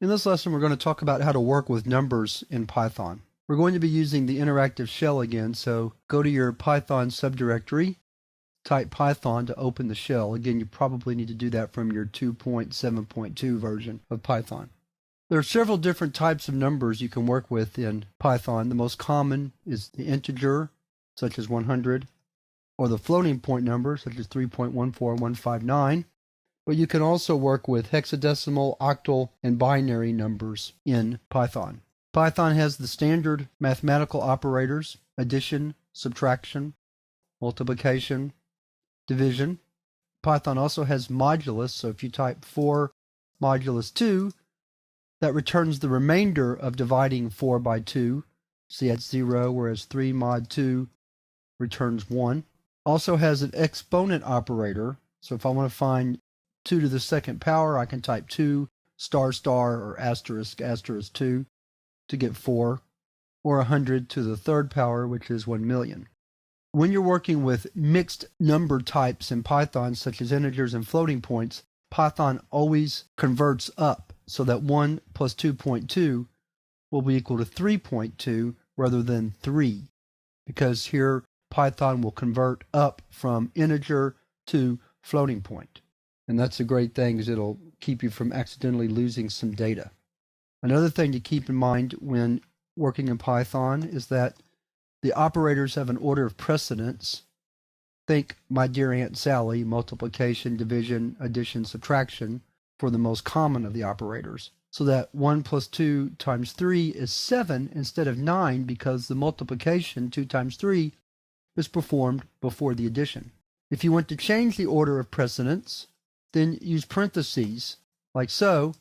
In this lesson, we're going to talk about how to work with numbers in Python. We're going to be using the interactive shell again, so go to your Python subdirectory, type Python to open the shell. Again, you probably need to do that from your 2.7.2 version of Python. There are several different types of numbers you can work with in Python. The most common is the integer, such as 100, or the floating point number, such as 3.14159. But you can also work with hexadecimal, octal, and binary numbers in Python. Python has the standard mathematical operators: addition, subtraction, multiplication, division. Python also has modulus, so if you type 4 modulus 2, that returns the remainder of dividing 4 by 2. See, that's 0, whereas 3 mod 2 returns 1. Also has an exponent operator, so if I want to find 2 to the second power, I can type 2 star star or asterisk asterisk 2 to get 4, or 100 to the third power, which is 1,000,000. When you're working with mixed number types in Python, such as integers and floating points, Python always converts up so that 1 plus 2.2 will be equal to 3.2 rather than 3, because here Python will convert up from integer to floating point. And that's a great thing, because it'll keep you from accidentally losing some data. Another thing to keep in mind when working in Python is that the operators have an order of precedence. Think My Dear Aunt Sally, multiplication, division, addition, subtraction, for the most common of the operators. So that 1 plus 2 times 3 is 7 instead of 9, because the multiplication, 2 times 3, is performed before the addition. If you want to change the order of precedence, then use parentheses, like so,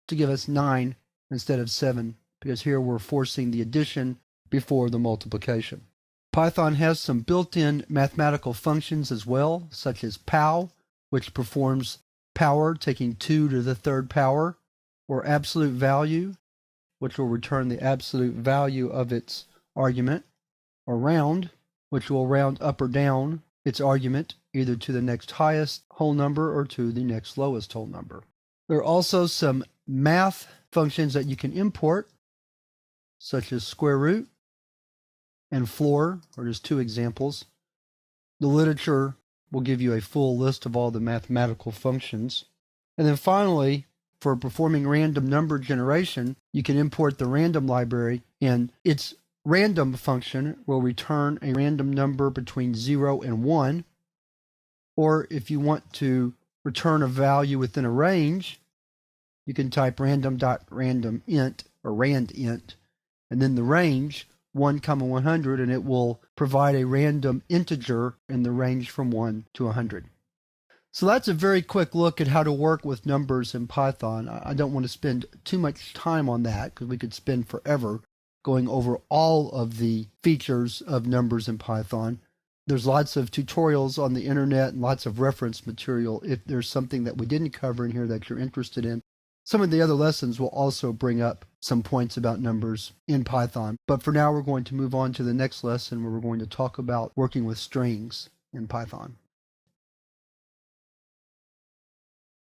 to give us 9 instead of 7, because here we're forcing the addition before the multiplication. Python has some built-in mathematical functions as well, such as pow, which performs power taking 2 to the third power, or absolute value, which will return the absolute value of its argument, or round, which will round up or down its argument either to the next highest whole number or to the next lowest whole number. There are also some math functions that you can import, such as square root and floor, or just 2 examples. The literature will give you a full list of all the mathematical functions. And then finally, for performing random number generation, you can import the random library, and its random function will return a random number between 0 and 1. Or if you want to return a value within a range, you can type random.randomInt or randint, and then the range 1, 100, and it will provide a random integer in the range from 1 to 100. So that's a very quick look at how to work with numbers in Python. I don't want to spend too much time on that, because we could spend forever going over all of the features of numbers in Python. There's lots of tutorials on the internet and lots of reference material if there's something that we didn't cover in here that you're interested in. Some of the other lessons will also bring up some points about numbers in Python. But for now, we're going to move on to the next lesson, where we're going to talk about working with strings in Python.